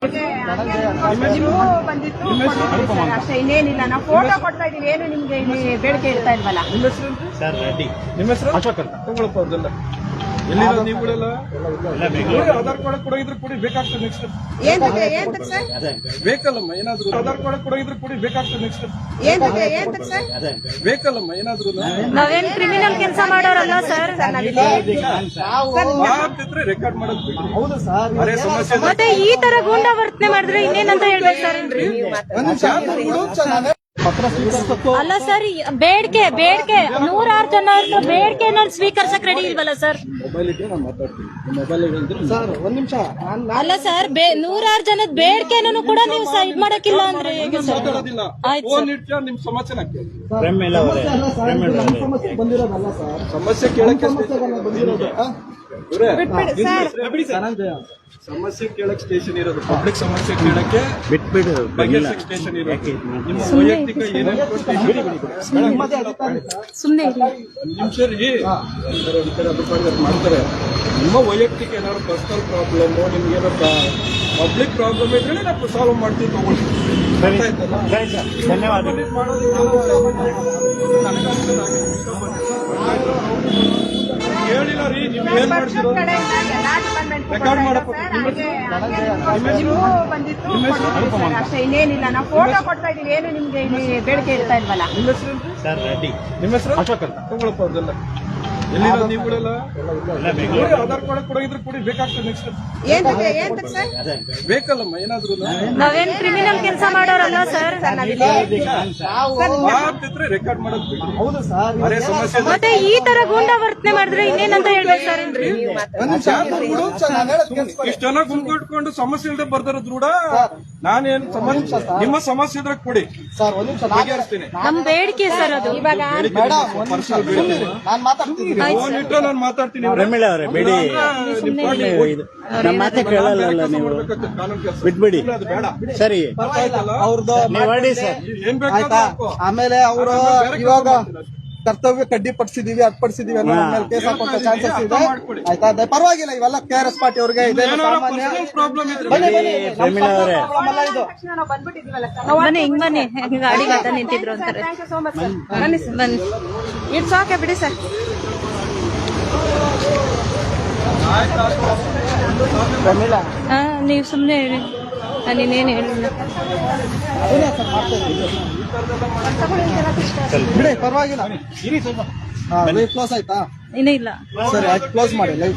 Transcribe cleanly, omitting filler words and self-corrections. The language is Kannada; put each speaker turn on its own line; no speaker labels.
ನೀವು ಬಂದಿತ್ತು ಅಷ್ಟೇ, ಇನ್ನೇನಿಲ್ಲ. ನಾವು ಫೋಟೋ ಕೊಡ್ತಾ ಇದೀವಿ, ಏನು ನಿಮ್ಗೆ ಇಲ್ಲಿ ಬೇಡಿಕೆ ಇರ್ತಾ ಇಲ್ವಲ್ಲ.
ನಿಮ್ಮ ಹೆಸರು ಸರ್ ರೆಡ್ಡಿ. ನಿಮ್ಮ ಹೆಸರು ಅಶೋಕ್ ಅಂತ ತಗೊಳಪ್ಪ. ಅವ್ರದೆಲ್ಲ ಎಲ್ಲಿರೋ ನೀವುಗಳೆಲ್ಲ ಆಧಾರ್ ಕಾರ್ಡ್ ಕೊಡೋಗಿದ್ರೆ ಕೊಡಿ, ಬೇಕಾಗ್ತದೆ ನೆಕ್ಸ್ಟ್.
ಏಂತಕ್ಕೆ ಸರ್?
ಬೇಕಲ್ಲಮ್ಮ ಏನಾದ್ರು ಆಧಾರ್ ಕಾರ್ಡ್ ಕೊಡೋಗಿದ್ರೆ ಕೊಡಿ, ಬೇಕಾಗ್ತದೆ ನೆಕ್ಸ್ಟ್.
ಏಂತಕ್ಕೆ ಸರ್?
ಬೇಕಲ್ಲಮ್ಮ ಏನಾದ್ರು
ನಾವೇನ್ ಕ್ರಿಮಿನಲ್ ಕೆಲಸ ಮಾಡೋರಲ್ಲ ಸರ್.
ಮಾಡ್ತಿದ್ರೆ ರೆಕಾರ್ಡ್ ಮಾಡೋದು ಬಿಡಿ. ಹೌದು ಸರ್. ಅರೆ ಸಮಸ್ಯೆ
ಮತ್ತೆ ಈ ತರ ಗೂಂಡ ವರ್ತನೆ ಮಾಡಿದ್ರೆ ಇನ್ನೇನಂತ ಹೇಳ್ಬೇಕು ಸರ್? ಅಲ್ಲ ಸರ್, ಬೇಡಿಕೆ ನೂರಾರು ಜನ ಬೇಡಿಕೆ ಸ್ವೀಕರಿಸಕ್ ರೆಡಿ ಇಲ್ವಲ್ಲ ಸರ್?
ಮೊಬೈಲ್ ಇದ್ರೆ ನಾನು ಮಾತಾಡ್ತೀನಿ. ಮೊಬೈಲ್ ಸರ್ ಒಂದ್ ನಿಮಿಷ.
ಅಲ್ಲ ಸರ್, ನೂರಾರು ಜನದ ಬೇಡಿಕೆನೂ ಕೂಡ ನೀವು ಇದ್ ಮಾಡಕ್ಕಿಲ್ಲ ಅಂದ್ರೆ ಹೇಗೆ ಸರ್?
ಮಾತಾಡೋದಿಲ್ಲ.
ಆಯ್ತು
ಫೋನ್ ಇಟ್ಟು ನಿಮ್ ಸಮಸ್ಯೆ
ಬಂದಿರೋದಲ್ಲ ಸರ್,
ಸಮಸ್ಯೆ ಕೇಳಕ್ಕೆ ಸಮಸ್ಯೆ ಕೇಳಕ್ ಸ್ಟೇಷನ್ ಇರೋದು, ಪಬ್ಲಿಕ್ ಸಮಸ್ಯೆ ಕೇಳಕ್ಕೆ ಬಿಟ್ಬಿಡು ಸ್ಟೇಷನ್ ಇರೋದು. ನಿಮ್ಮ ವೈಯಕ್ತಿಕ ಏನೇನು
ಸುಮ್ನೆ
ನಿಮಿಷ ರೀ ಮಾಡ್ತಾರೆ. ನಿಮ್ಮ ವೈಯಕ್ತಿಕ ಏನಾದ್ರು ಪರ್ಸನಲ್ ಪ್ರಾಬ್ಲಮ್, ನಿಮ್ಗೆ ಏನೋ ಪಬ್ಲಿಕ್ ಪ್ರಾಬ್ಲಮ್ ಇದ್ರೆ ನಾವು ಸಾಲ್ವ್ ಮಾಡ್ತೀವಿ, ತಗೊಳ್ಳಿ.
ಧನ್ಯವಾದಗಳು.
ಹೇಳಿಲ್ಲ ರೀ, ನೀವು ಏನ್ ಮಾಡ್ತಿರೋ ರೆಕಾರ್ಡ್ ಮಾಡಪ್ಪ.
ನೀವು ಬಂದಿತ್ತು ಅಷ್ಟೇ, ಇನ್ನೇನಿಲ್ಲ. ನಾವು ಫೋಟೋ ಕೊಡ್ತಾ ಇದೀವಿ, ಏನು ನಿಮ್ಗೆ ಇಲ್ಲಿ ಬೇಡಿಕೆ ಇರ್ತಾ ಇಲ್ವಲ್ಲ.
ನಿಮ್ಮ ಹೆಸರು
ಸರ್ ರೆಡ್ಡಿ.
ನಿಮ್ಮ ಹೆಸರು ಅಶೋಕ್ ಅಂತ ತಗೊಳಪ್ಪ. ಅವ್ರದೆಲ್ಲ ಎಲ್ಲಿರೋ ನೀವುಗಳೆಲ್ಲ ಆಧಾರ್ ಕಾರ್ಡ್ ಕೊಡೋಗಿದ್ರೆ ಕೊಡಿ, ಬೇಕಾಗ್ತದೆ ನೆಕ್ಸ್ಟ್.
ಏಂತಕ್ಕೆ ಸರ್?
ಬೇಕಲ್ಲಮ್ಮ ಏನಾದ್ರು
ನಾವೇನ್ ಕ್ರಿಮಿನಲ್ ಕೆಲಸ ಮಾಡೋರಲ್ಲ ಸರ್.
ಮಾಡ್ತಿದ್ರೆ ರೆಕಾರ್ಡ್ ಮಾಡೋದು ಬಿಡಿ. ಹೌದು ಸರ್. ಅರೆ ಸಮಸ್ಯೆ
ಮತ್ತೆ ಈ ತರ ಗೂಂಡ ವರ್ತನೆ ಮಾಡಿದ್ರೆ ಇನ್ನೇನಂತ ಹೇಳ್ಬೇಕು ಸರ್?
ಇಷ್ಟು ಜನ ಗುಂಪುಟ್ಕೊಂಡು ಸಮಸ್ಯೆ ಇಲ್ಲದೆ ಬರ್ದಿರೋದು ಕೂಡ ನಾನೇನು ನಿಮ್ಮ ಸಮಸ್ಯೆ ಇದ್ರೆ ಕೊಡಿ
ಸರ್ ಒಂದ್ ನಿಮಿಷ
ಬಗೆಹರಿಸ್ತೀನಿ.
ನಮ್ ಬೇಡಿಕೆ ಸರ್ ಅದು. ಇವಾಗ
ನಾನ್ ಮಾತಾಡ್ತೀನಿ.
ಫೋನ್ ಇಟ್ಟು ನಾನು ಮಾತಾಡ್ತೀನಿ.
ರಮೇಶ್ ಅವರೇ ಬಿಡಿ, ನಮ್ಮ ಮಾತೆ ಕೇಳಲ್ಲ ನೀವು, ಬಿಟ್ಬಿಡಿ.
ಅದು ಬೇಡ.
ಸರಿ
ಅವ್ರದ್ದು
ನೀವು ಮಾಡಿ ಸರ್.
ಏನ್
ಆಯ್ತಾ?
ಬೇಕಾದ್ರೆ
ಆಮೇಲೆ ಅವರು ಇವಾಗ ಕರ್ತವ್ಯ ಕಡ್ಡಿಪಡಿಸಿದೀವಿ, ಅಡ್ಪಡಿಸಿದೀವಿ ಅನ್ನೋ ನಮ್ಮ ಮೇಲೆ ಕೇಸ್ ಹಾಕುವಂತ ಚಾನ್ಸಸ್ ಇದೆ. ಆಯ್ತಾ? ಪರವಾಗಿಲ್ಲ, ಇವೆಲ್ಲ KRS ಪಾರ್ಟಿ ಅವ್ರಿಗೆ ಇದೆ ಸಾಮಾನ್ಯ.
ಪ್ರಾಬ್ಲಮ್ ಇದ್ರೆ
ಬನ್ನಿ ಬನ್ನಿ,
ಬನ್ನಿ ಹಿಂಗ್ ಬನ್ನಿ, ಗಾಡಿ ಮಾತಾ ನಿಂತಿದ್ರು ಅಂತಾರೆ.
Thank you so much sir.
ಬನ್ನಿ ಸರ್, ಬನ್ನಿ.
ಇಟ್ಸ್ ಓಕೆ ಬಿಡಿ ಸರ್.
ನೀವು ಸುಮ್ನೆ ಹೇಳಿ, ನಾನೇನೇನು ಹೇಳಿಲ್ಲ.
ಬಿಡಿ, ಪರವಾಗಿಲ್ಲ. ಕ್ಲೋಸ್ ಆಯ್ತಾ?
ಇನ್ನೂ ಇಲ್ಲ.
ಸರಿ ಆಯ್ತು, ಕ್ಲೋಸ್ ಮಾಡಿ.